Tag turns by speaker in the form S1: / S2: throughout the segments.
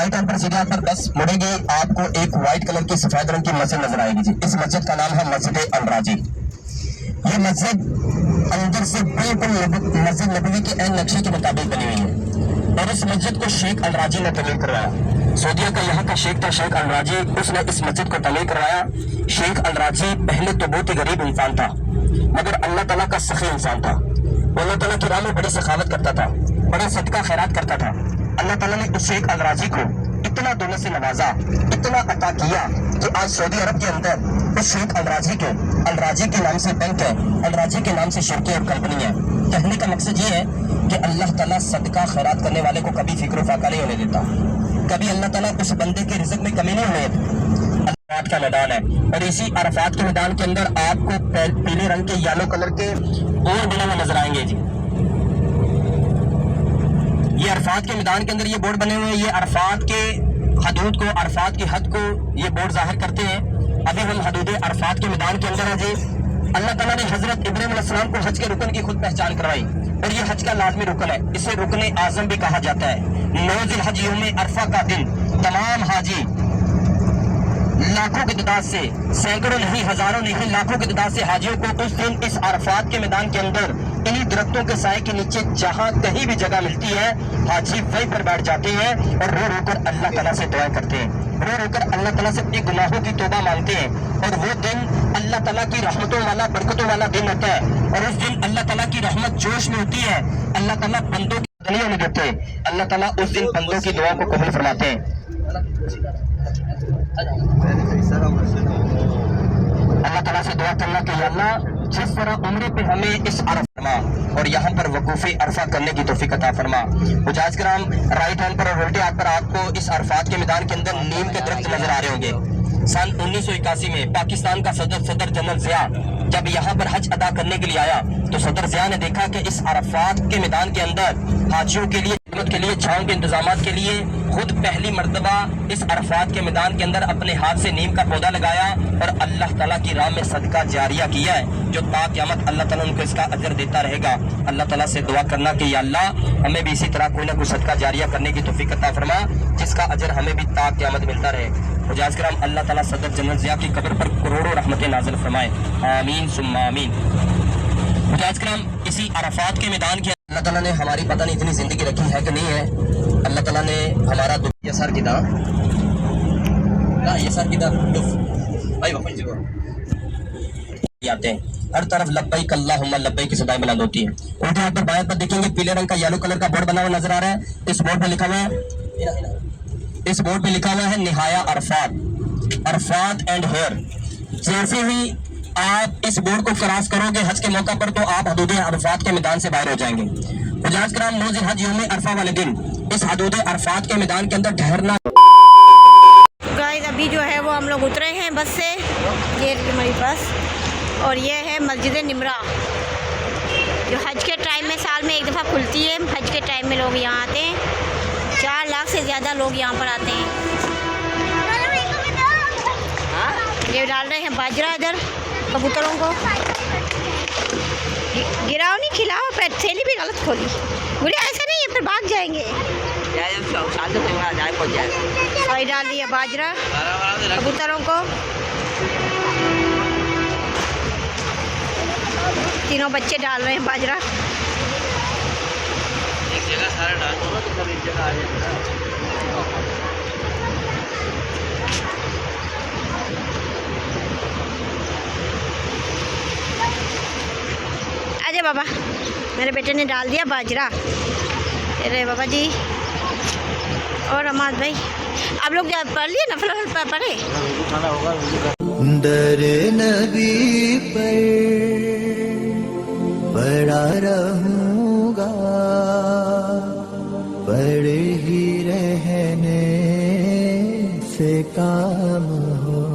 S1: Right hand पर सीधे हाथ पर बस मुड़ेगी, आपको एक व्हाइट कलर की सफेद रंग की मस्जिद नजर आएगी जी। इस मस्जिद का नाम है मस्जिद अल राजी। ये मस्जिद अंदर से बिल्कुल मस्जिद नबवी के ऐन नक्शे के मुताबिक बनी हुई है और इस मस्जिद को शेख अल राजी ने तमीर करवाया। सऊदीया का यहाँ का शेख था शेख अल राजी, उसने इस मस्जिद को तमीर करवाया। शेख अल राजी पहले तो बहुत ही गरीब इंसान था मगर अल्लाह ताला का सखी इंसान था। वो अल्लाह ताला की राह में बड़ी सखावत करता था, बड़ा सदका खैरात करता था। अल्लाह ताला ने उस शेख अल राजी को इतना दोनों से नवाजा, इतना अता किया कि आज सऊदी अरब के अंदर उस शेख अल राजी को, अल राजी के नाम से बैंक है, अल राजी के नाम से शिरके और कंपनी है। कहने का मकसद ये है कि अल्लाह ताला सदका खैरात करने वाले को कभी फिक्र फाका नहीं होने देता, कभी अल्लाह ताला उस बंदे के रिज़्क़ में कमी नहीं होने देता। अरफात का मैदान है और इसी अरफात के मैदान के अंदर आपको पीले रंग के येलो कलर के बोर्ड बने हुए नजर आएंगे जी। ये अरफात के मैदान के अंदर ये बोर्ड बने हुए हैं, ये अरफात के हदूद को, अरफात की हद को ये बोर्ड जाहिर करते हैं। अभी हम हदूद अरफात के मैदान के अंदर है जी। अल्लाह ताला ने हजरत इब्राहीम अलैहिस्सलाम को हज के रुकन की खुद पहचान करवाई और ये हज का लाजमी रुकन है, इसे रुकने आजम भी कहा जाता है। 9 ज़िलहज यौम अरफा का दिन तमाम हाजी लाखों की तादाद से, सैकड़ों नहीं हजारों नहीं लाखों की तादाद से हाजियों को उस दिन इस अरफात के मैदान के अंदर इन्हीं दरख्तों के साए के नीचे जहां कहीं भी जगह मिलती है हाजी वहीं पर बैठ जाते हैं और रो रो कर अल्लाह ताला से दुआ करते हैं, रो रो कर अल्लाह ताला से अपने गुनाहों की तौबा मांगते हैं। और वो दिन अल्लाह ताला की रहमतों वाला, बरकतों वाला दिन होता है और उस दिन अल्लाह ताला की रहमत जोश में होती है। अल्लाह ताला बंदों की दुआ नहीं देते, अल्लाह ताला उस दिन बंदों की दुआ को कबूल फरमाते हैं। अल्लाह ताला से दुआ करना कि अल्लाह जिस तरह उम्र पे हमें इस अरफा और यहाँ पर वकूफ़े अरफा करने की तौफीक अता फरमा। मुजाहिद कराम, राइट हैंड पर और उल्टे हाथ पर आपको इस अरफात के मैदान के अंदर नीम के दरख्त नजर आ रहे होंगे। सन 1981 में पाकिस्तान का सदर जनरल ज़िया जब यहाँ पर हज अदा करने के लिए आया तो सदर ज़िया ने देखा कि इस अरफात के मैदान के अंदर हाजियों के लिए के लिए छांव के इंतजाम के लिए खुद पहली मर्तबा इस अरफात के मैदान के अंदर अपने हाथ से नीम का पौधा लगाया और अल्लाह ताला की राह में सदका जारिया किया है जो ता क़यामत अल्लाह ताला उनको इसका अजर देता रहेगा। अल्लाह ताला से दुआ करना कि या अल्लाह हमें भी इसी तरह कोई ना कोई सदका जारिया करने की तौफीक अता फरमा जिसका अजर हमें भी ता क़यामत मिलता रहे। मुजाहिद कराम, अल्लाह ताला सदर जनरल ज़िया की कब्र पर करोड़ों रहमतें नाज़िल फरमाए, आमीन सुम्मा आमीन। मुजाहिद कराम, इसी अरफात के मैदान के अल्लाह ताला ने हमारी पता नहीं इतनी जिंदगी रखी है कि नहीं है। अल्लाह ताला ने हमारा ये सर की दां ये सर की दां भाई आते हैं, हर तरफ लब्बैक अल्लाहुम्मा लब्बैक की सदाएं बुलंद होती है। उल्टे हाथ पर बाएं पर देखेंगे पीले रंग का येलो कलर का बोर्ड बना हुआ नजर आ रहा है। इस बोर्ड पे लिखा हुआ है, इस बोर्ड पे लिखा हुआ है निहाया अरफात, अरफात एंड हेयर। जैसे ही आप इस बोर्ड को क्रॉस करोगे हज के मौका पर तो आप हदूद अरफात के मैदान से बाहर हो जाएंगे। मुजाहिद कराम, 9 ज़िलहज यौम अरफा वाले दिन इस हदूद अरफात के मैदान के अंदर ठहरना।
S2: गाइस, अभी जो है वो हम लोग उतरे हैं बस से, ये हमारी बस, और ये है मस्जिद निमरा जो हज के टाइम में साल में एक दफ़ा खुलती है। हज के टाइम में लोग यहाँ आते हैं, 4 लाख से ज़्यादा लोग यहाँ पर आते हैं। ये डाल रहे हैं बाजरा इधर कबूतरों को, गिराओ नहीं, खिलाओ, पर थैली भी गलत खोली। गुड़िया ऐसा नहीं है, फिर भाग जाएंगे। सही डाल दिया बाजरा कबूतरों को। तीनों बच्चे डाल रहे हैं बाजरा। एक जगह सारा डाल दो तो सब एक जगह आ जाएगा। अजय बाबा, मेरे बेटे ने डाल दिया बाजरा। अरे बाबा जी और अमाद भाई, आप लोग पढ़ लिए नफल पढ़े?
S3: दर नबी पर पड़ा रहूँगा, पड़े ही रहने से काम हो।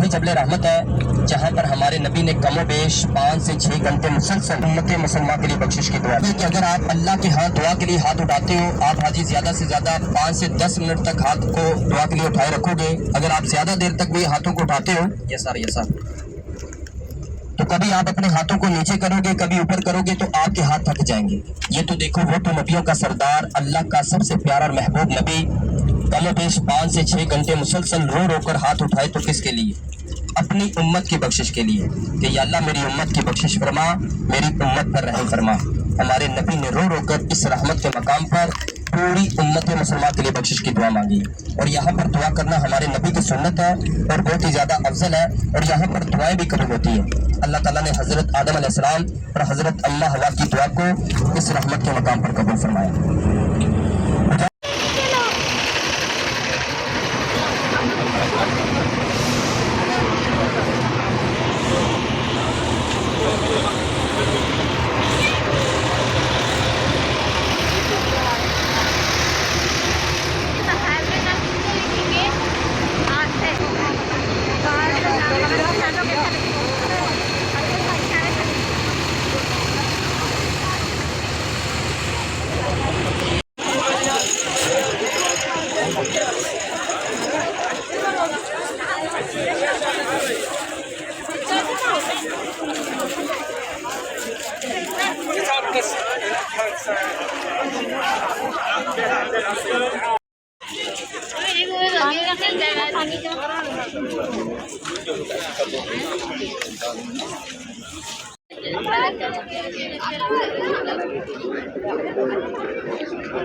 S1: वही जबल रहमत है जहाँ पर हमारे नबी ने कमोबेश 5 से 6 घंटे मुसलसल उम्मत मुसलमान के लिए बख्शिश की दुआ की कि अगर आप अल्लाह के हाथ दुआ के लिए हाथ उठाते हो, आप हाजी ज़्यादा से ज़्यादा 5 से 10 मिनट तक हाथ को दुआ के लिए उठाए रखोगे। अगर आप ज़्यादा देर तक भी हाथों को उठाते हो ये सर तो कभी आप अपने हाथों को नीचे करोगे, कभी ऊपर करोगे तो आपके हाथ थक जाएंगे। ये तो देखो, वो तो नबियों का सरदार, अल्लाह का सबसे प्यारा और महबूब नबी कमोबेश 5 से 6 घंटे मुसलसल रो रो कर हाथ उठाए तो किसके लिए? अपनी उम्मत की बख्शिश के लिए कि या अल्लाह मेरी उम्मत की बख्शिश फरमा, मेरी उम्मत पर रहम फरमा। हमारे नबी ने रो रो कर इस रहमत के मकाम पर पूरी उम्मत मुसलमान के लिए बख्शिश की दुआ मांगी। और यहाँ पर दुआ करना हमारे नबी की सुन्नत है और बहुत ही ज़्यादा अफजल है, और यहाँ पर दुआएं भी कबूल होती हैं। अल्लाह ताला ने हज़रत आदम अलैहिस्सलाम और हज़रत अम्मा हवा की दुआ को इस रहमत के मकाम पर कबूल फरमाया।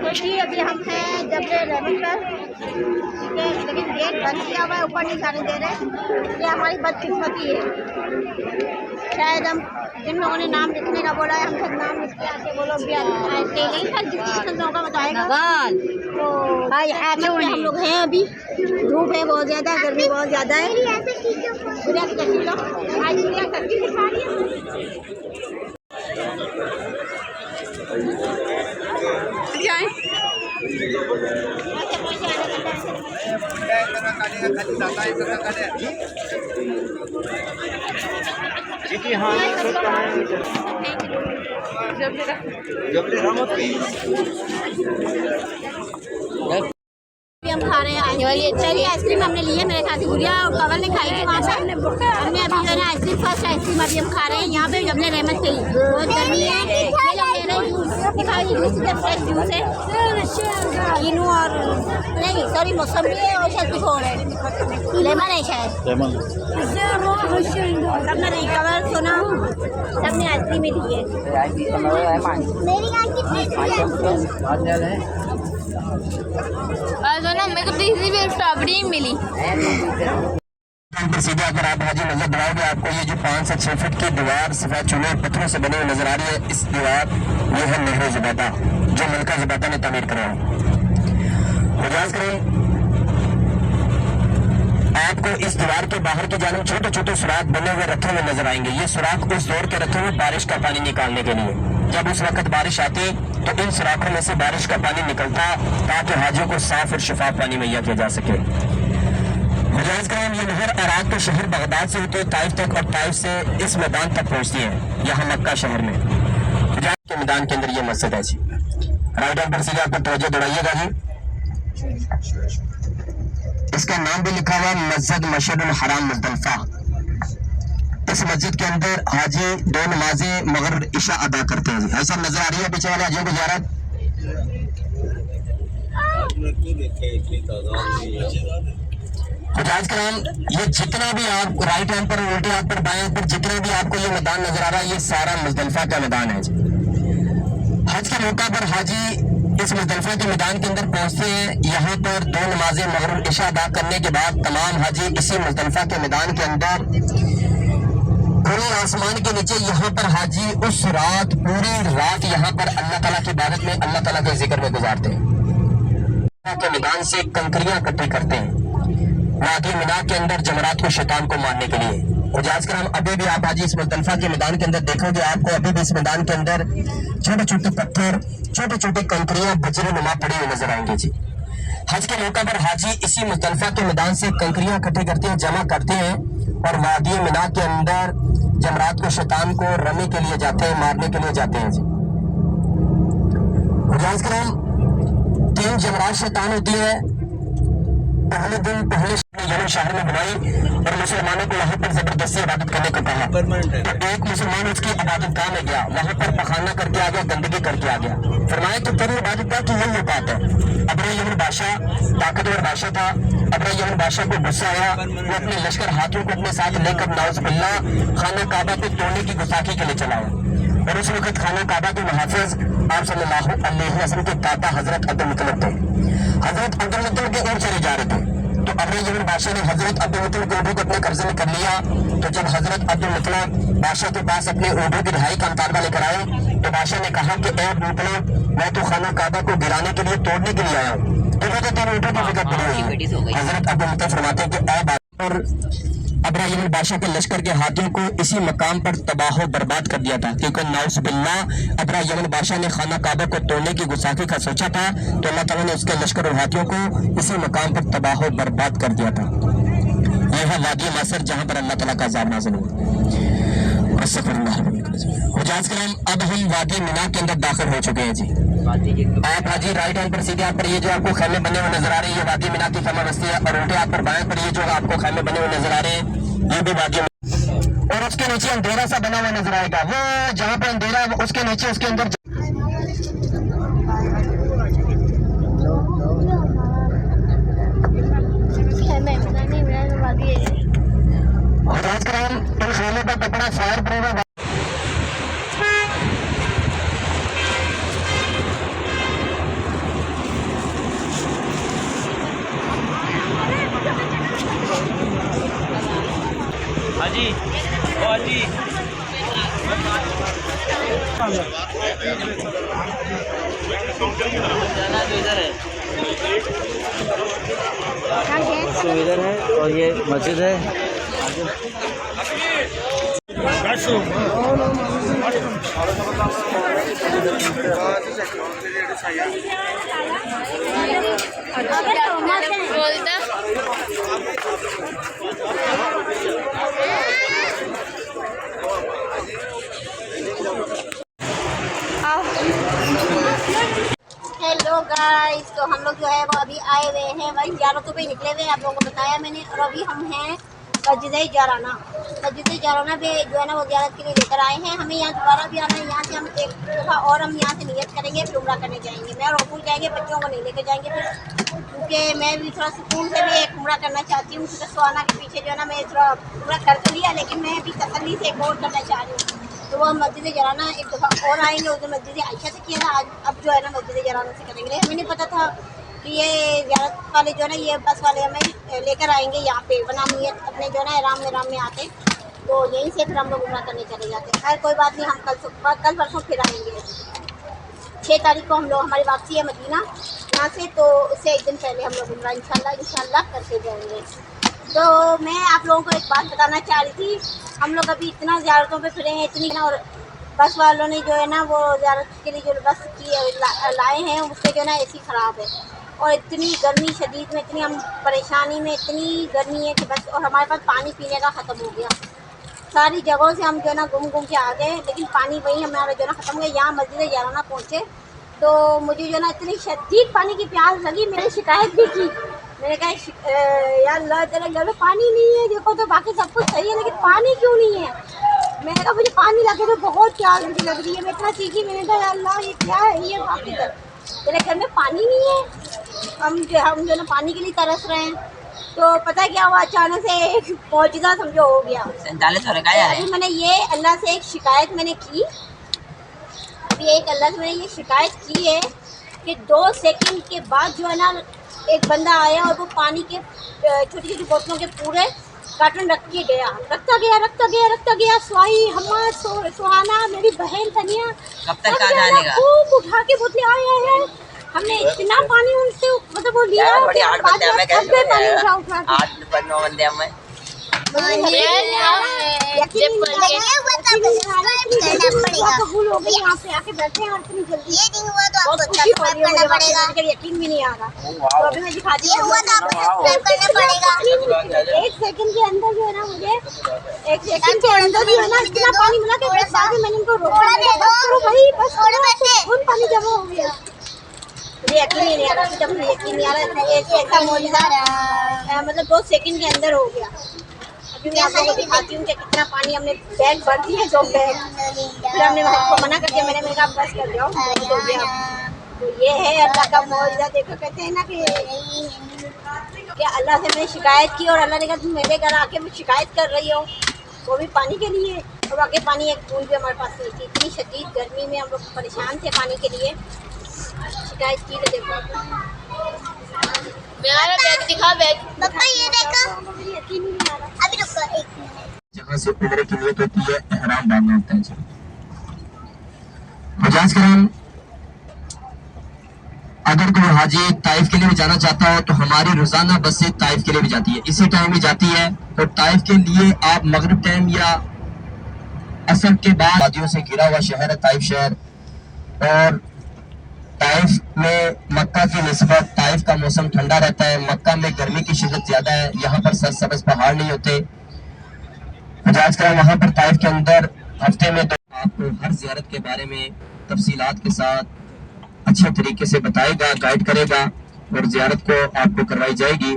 S2: देखिए अभी हम हैं जबल रहमत पर, ठीक है, लेकिन गेट बंद किया हुआ है, ऊपर नहीं जाने दे रहे। ये हमारी बदकिस्मती है। शायद हम जिन लोगों ने नाम लिखने का बोला है, हम सब नाम लिख के आके वो लोग भी आते नहीं था, जिसकी मौका बताएगा तो भाई हम लोग हैं। अभी धूप है बहुत ज़्यादा, गर्मी बहुत ज़्यादा है। गुड़िया की तस्वीर लो, आज गुड़िया तस्वीर दिखा रही है। हम खा रहे हैं पहली आइसक्रीम हमने ली है, मेरे साथी गुड़िया और कवल ने खाई थी वहाँ से। हमने अभी जो है आइसक्रीम, फर्स्ट आइसक्रीम अभी हम खा रहे हैं यहाँ पे जबल रहमत से ही। बहुत गर्मी है, ये लोग ले रहे हैं जूस, फ्रेश जूस है, कीनू और नहीं सॉरी मौसमी है और शायद कुछ और है, लेमन है शायद। सबने नहीं, कवल सोना सबने आइसक्रीम ही ली है।
S4: मेरे को तीसरी भी स्ट्रॉबेरी मिली।
S1: सीधे अगर आप हाजी नजर बढ़ाओगे, आपको ये जो 5 से 6 फीट की दीवार सफेद चूने और पत्थरों से बनी हुई नजर आ रही है। इस दीवार ये है नहर ज़ुबैदा, जो मलका ज़ुबैदा ने तामीर कराया। मुजाहिद करें, आपको इस दीवार के बाहर की जानिब छोटे छोटे सुराख बने हुए रखे हुए नजर आएंगे। ये सुराख उस दौर के रखे हुए बारिश का पानी निकालने के लिए। जब उस वक्त बारिश आती तो इन सुराखों में से बारिश का पानी निकलता ताकि हाजियों को साफ और शफाफ पानी मुहैया किया जा सके। मुजाहिद कराम, ये नहर इराक के शहर बगदाद से होते ताइफ तक और ताइफ से इस मैदान तक पहुंचती है, यहाँ मक्का शहर में। के मैदान के अंदर ये मस्जिद है जी। राइट हैंड पर सीधे आपको तवज्जो दौड़ाइएगा जी। इसका नाम भी लिखा हुआ मस्जिद मशअदुल हराम मुज़दलिफा। इस मस्जिद के अंदर हाजी 2 नमाजें मगरिब इशा अदा करते हैं। ऐसा नजर आ रही है पीछे वाले हाजियों को ज़ियारत। मुजाहिद कराम, ये जितना भी आप राइट हैंड पर, उल्टे हाथ पर, बाएं हाथ पर जितना भी आपको ये मैदान नजर आ रहा है, ये सारा मुज़दलिफा का मैदान है। हज के मौका पर हाजी इस मुज़दलिफा के मैदान के अंदर पहुंचते हैं। यहाँ पर 2 नमाजें मगरिब इशा अदा करने के बाद तमाम हाजी इसी मुज़दलिफा के मैदान के अंदर खुले आसमान के नीचे यहाँ पर हाजी उस रात, पूरी रात यहाँ पर अल्लाह ताला की इबादत में, अल्लाह ताला के जिक्र में गुजारते हैं। के मैदान से कंकरियां इकट्ठी करते हैं वादी मिना के अंदर जमरात को, शैतान को मारने के लिए। मुजाहिद कराम, अभी भी आप हाजी इस मुज़दलिफा के मैदान के अंदर देखोगे, आपको अभी भी इस मैदान के अंदर छोटे छोटे पत्थर, छोटे छोटे कंकरियां बजरे नुमा पड़ी हुई नजर आएंगे जी। हज के मौका पर हाजी इसी मुज़दलिफा के मैदान से कंकरियां इकट्ठी करते हैं, जमा करते हैं और वादी मिना के अंदर जमरात को शैतान को रमी के लिए जाते हैं, मारने के लिए जाते हैं जी। मुजाहिद कराम, 3 जमरात शैतान होती है। पहले दिन पहले यमन शहर में बुलाई और मुसलमानों को वहाँ पर जबरदस्ती इबादत करने को कहा। तो एक मुसलमान उसकी इबादत गाह में गया, वहाँ पर पखाना करके आ गया, गंदगी करके आ गया। फरमाया तो तेरी इबादत गाह की यही बात है। अबरा यमन बादशाह ताकतवर बादशाह था। अबरा यमन बादशाह को गुस्सा आया, वो अपने लश्कर हाथियों को अपने साथ लेकर नाउज़ुबिल्लाह खाना काबा को तोड़ने की गुस्ताखी के लिए चलाया। और उस वक्त खाना काबा के मुहाफिज आप सल्लल्लाहु अलैहि वसल्लम के काका हजरत अब्दुल मुत्तलिब थे। हजरत अब्दुल मुत्तलिब के ऊँट चले जा रहे थे, तो अबरा यमन बादशाह ने हजरत अब्दुल मुत्तलिब के ऊँटों को अपने कब्जे में कर लिया। तो जब हजरत अब्दुल मुत्तलिब बादशाह के पास अपने ऊँटों की रिहाई का मुतालबा लेकर आए, तो बादशाह ने कहा कि ए मुत्तलिब, मैं तो खाना काबा को गिराने के लिए, तोड़ने के लिए आया हूँ, तुम्हें तो तेरे ऊँटों की फिक्र पड़ी हुई है। हजरत अब्दुल मुत्तलिब फरमाते हैं कि ए बादशाह, अबरा यमन बादशाह के लश्कर के हाथियों को इसी मकाम पर तबाह बर्बाद कर दिया था, क्योंकि नाउज़ुबिल्लाह अबरा यमन बादशाह ने खाना काबा को तोड़ने की गुस्ताखी का सोचा था, तो अल्लाह ताला ने उसके लश्कर और हाथियों को इसी मकाम पर तबाह बर्बाद कर दिया था। यह है वादी मसर जहाँ पर अल्लाह ताला का अज़ाब नाज़िल हुआ। हुजाज कराम, अब हम वादी मिना के अंदर दाखिल हो चुके हैं जी। आप हाजी राइट हैंड पर सीधे हाथ पर ये जो आपको खैमे बने हुए नजर आ रहे हैं, ये वादी मिना की खैमा बस्ती है। और उल्टे हाथ पर बाएं पर ये जो आपको खैमे बने हुए नजर आ रहे हैं, ये भी वादी। और उसके नीचे अंधेरा सा बना हुआ नजर आएगा, वो जहाँ पर अंधेरा है उसके नीचे उसके अंदर हुजाज कराम, इन खैमे पर कपड़ा फायर प्रूफ है।
S5: हाजी ओ हाजी जाना तो इधर है, तो इधर है और ये मस्जिद है।
S2: हेलो गाइस, तो हम लोग जो है वो अभी आए हुए हैं, वही ज़ियारतों पे निकले हुए हैं, आप लोगों को बताया मैंने। और अभी हम हैं मस्जिद जाराना। मस्जिद जाराना पे जो है ना वो ज़ियारत के लिए लेकर आए हैं। हमें यहाँ दोबारा भी आना है। यहाँ से हम एक दफ़ा और हम यहाँ से नियत करेंगे, फिर उम्रा करने जाएंगे। मैं और रसूल जाएंगे, बच्चों को नहीं लेकर जाएंगे फिर, क्योंकि मैं भी थोड़ा सुकून से भी एक उम्रा करना चाहती हूँ। क्योंकि सोना के पीछे जो है ना मैं थोड़ा उम्रा कर तो लिया, लेकिन मैं भी तसल्ली से एक और करना चाह रही हूँ। तो वो मस्जिद जराना एक दफ़ा और आएंगे। उधर मस्जिद आयशा से किया था, आज अब जो है ना मस्जिद जराना से करेंगे। हमें नहीं पता था कि ये ज़ियारत वाले जो है ना ये बस वाले हमें लेकर आएंगे यहाँ पे, वरना नियत अपने जो है ना आराम में आते, तो यहीं से फिर हम लोग उम्रा करने चले जाते। खैर कोई बात नहीं, हम कल परसों फिर आएंगे। 6 तारीख को हम लोग, हमारी वापसी है मदीना यहाँ से, तो उससे एक दिन पहले हम लोग उम्रा इंशाल्लाह करके जाएंगे। तो मैं आप लोगों को एक बात बताना चाह रही थी, हम लोग अभी इतना ज़ियारतों पे फिरे हैं इतनी ना, और बस वालों ने जो है ना वो ज़ियारत के लिए जो बस की लाए हैं उससे जो है ना एसी ख़राब है, और इतनी गर्मी शदीद में, इतनी हम परेशानी में, इतनी गर्मी है कि बस, और हमारे पास पानी पीने का ख़त्म हो गया। सारी जगहों से हम जो है ना घूम के आ गए, लेकिन पानी वही हमारा जो है ना ख़त्म हो गया। यहाँ मस्जिद जाराना पहुँचे तो मुझे जो है ना इतनी शदीद पानी की प्यास लगी, मैंने शिकायत भी की। मैंने कहा यार अल्लाह तेरे घर में पानी नहीं है, देखो तो बाकी सब कुछ सही है लेकिन पानी क्यों नहीं है। मैंने कहा मुझे पानी लगे तो बहुत प्यास मुझे लग रही है। मैं इतना सीखी, मैंने कहा अल्लाह ये क्या है, ये बाकी तेरे घर में पानी नहीं है, हम जो ना पानी के लिए तरस रहे हैं। तो पता क्या हुआ, अचानक से एक मौजूदा समझो हो गया। अभी मैंने ये अल्लाह से एक शिकायत मैंने की, अभी एक अल्लाह से मैंने ये शिकायत की है कि 2 सेकंड के बाद जो है ना एक बंदा आया और वो पानी के छोटी छोटी बोतलों के पूरे कार्टन रख के गया, रखता गया। स्वाई, हम्मा, सुहाना, मेरी बहन तनिया,
S5: कब तक आ जाएगा?
S2: खूब उठा के बोतलें आए। हमने इतना पानी उनसे मतलब वो लिया,
S5: 8 बंदे हमें
S2: पानी उठा
S5: 8 9 बंदे हमें
S2: कबूल हो गई, यहाँ पे आके बैठे हैं और इतनी जल्दी ये नहीं हुआ तो आपको सब्सक्राइब करना पड़ेगा। यकीन भी नहीं आ रहा, तो अभी मैं दिखाती हूँ। ये हुआ तो आपको सब्सक्राइब करना पड़ेगा। 1 सेकंड के अंदर जो है ना, मुझे 1 सेकंड के अंदर जो है ना इतना पानी मिला कि बाद में मैंने इनको रोका, बस भाई बस थोड़ा पानी जमा हो गया। मुझे यकीन ही नहीं आ रहा, जब मुझे यकीन नहीं आ रहा ऐसा मौजूदा मतलब 2 सेकंड के अंदर हो गया। अभी मैं आप लोगों को दिखाती हूँ कि कितना पानी हमने बैग भर दिए, 2 बैग। फिर हमने को मना कर दिया, मैंने कहा बस कर जाओ, हो गया। तो ये है अल्लाह का मौजूदा। देखो कहते हैं ना कि अल्लाह से मैंने शिकायत की और अल्लाह ने कहा तुम मेरे घर आके मैं शिकायत कर रही हो, वो भी पानी के लिए। और आगे पानी एक बूंद भी हमारे पास नहीं थी। इतनी शदीद गर्मी में हम लोग परेशान थे पानी के लिए, शिकायत की। तो देखो
S4: मेरा बैग दिखा, बैग
S2: पापा ये देखो, यकीन ही नहीं आ रहा। अभी रुको 1 मिनट।
S1: जहाँ से उम्र की नियत होती है, एहराम बांधना होता है जी। मुजाहिद कराम, अगर कोई हाजी ताइफ के लिए भी जाना चाहता हो तो हमारी रोजाना बसें ताइफ के लिए भी जाती है, इसी टाइम ही जाती है। तो ताइफ के लिए आप मगरिब टाइम या असर के बाद, वादियों से घिरा हुआ शहर है ताइफ शहर, और ताइफ में मक्का की निस्बत ताइफ का मौसम ठंडा रहता है। मक्का में गर्मी की शिद्दत ज्यादा है, यहाँ पर सरसब्ज पहाड़ नहीं होते। मुजाहिद कराम, वहाँ पर ताइफ के अंदर हफ्ते में तो आपको हर जियारत के बारे में तफसीलात के साथ अच्छे तरीके से बताएगा, गाइड करेगा और जियारत को आपको करवाई जाएगी।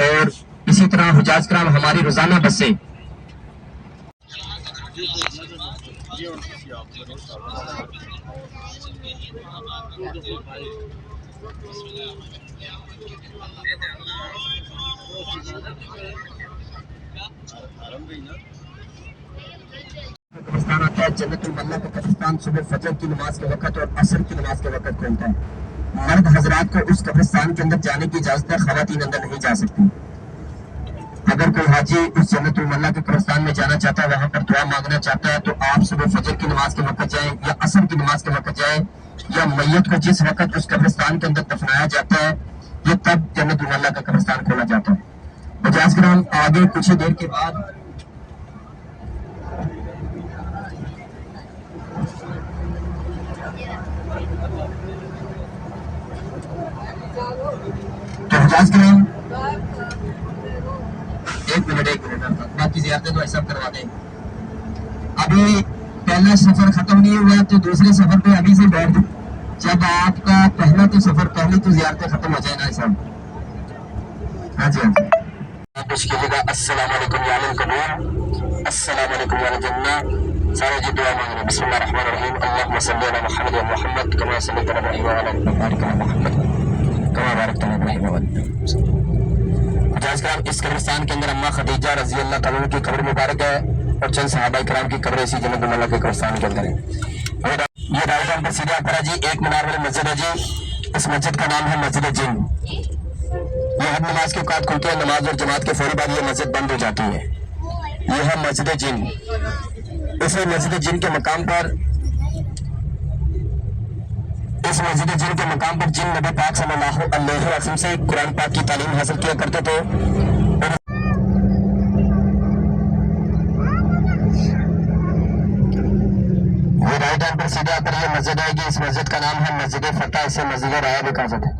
S1: और इसी तरह मुजाहिद कराम, हमारी रोजाना बसें कब्रिस्तान आता है जन्नतुल मल्ला का कब्रिस्तान। सुबह फजर की नमाज के वक्त और असर की नमाज के वक्त खुलता है। मर्द हजरात को उस कब्रिस्तान के अंदर जाने की इजाजत है, खवातीन अंदर नहीं जा सकती। अगर कोई हाजी उस जन्नतुल मल्ला के कब्रिस्तान में जाना चाहता है, वहां पर दुआ मांगना चाहता है, तो आप सुबह फजर की नमाज के वक्त जाएं या असर की नमाज के वक्त जाएं, या मैयत को जिस वक्त उस कब्रिस्तान के अंदर दफनाया जाता है, ये तब जन्नतुल मल्ला का कब्रिस्तान खोला जाता है। मुजाहिद कराम, आगे कुछ ही देर के बाद तो मुजाहिद कराम, 1 मिनट बाकी ज़ियारतें तो ऐसा करवा दें। अभी पहला सफर खत्म नहीं हुआ तो दूसरे सफर पे अभी से बैठ दो। जब आपका पहला तो सफर, पहली तो ज़ियारतें खत्म हो जाए ना सब। हाँ जी, हाँ जी। आप कुछ कीजिएगा। अस्सलाम वालेकुम या अहल कबूर, अस्सलाम वालेकुम या अहल जन्नह। सारे जी दुआ मांग रहे हैं। बिस्मिल्लाहिर्रहमानिर्रहीम। अल्लाहुम्मा सल्ली अला मुहम्मद व मुहम्मद कमा सल्लैता अला इब्राहीम व अला बारिक अला मुहम्मद कमा बारकता अला इब्राहीम व अला। इस कब्रिस्तान के अंदर अम्मा खदीजा रजी अल्लाह तआला की कब्र मुबारक है और चंद सहाबा किराम की कब्र इसी जन्नतुल मल्ला के कब्रिस्तान के अंदर है। ये राइट हैंड पर सीधा पर है जी, 1 मीनार वाली मस्जिद है जी। इस मस्जिद का नाम है मस्जिद जिन। ये हर नमाज के औकात खुलती है, नमाज और जमात के फौरी बाद ये मस्जिद बंद हो जाती है। ये है मस्जिद जिन। इस मस्जिद जिन के मकाम पर जिन नबी पाक सल्लल्लाहु अलैहि वसल्लम से कुरान पाक की तालीम हासिल किया करते थे। ये राइट हैंड पर सीधा पर ये मस्जिद आएगी। इस मस्जिद का नाम है मस्जिद फतह, इसे मस्जिद राया भी कहा जाता है।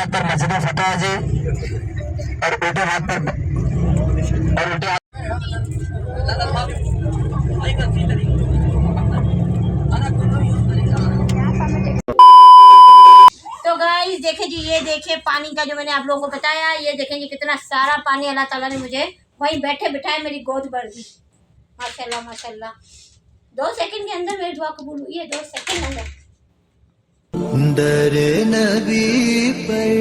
S1: पर मस्जिद फतह जी, और उल्टे हाथ पर
S2: तो गाइस देखे जी, ये देखे पानी का जो मैंने आप लोगों को बताया, ये देखें जी कितना सारा पानी अल्लाह ताला ने मुझे वहीं बैठे बिठाए मेरी गोद भर दी। माशाल्लाह माशाल्लाह। 2 सेकंड के अंदर मेरी दुआ कबूल हुई है, 2 सेकंड अंदर।
S3: दर नबी पर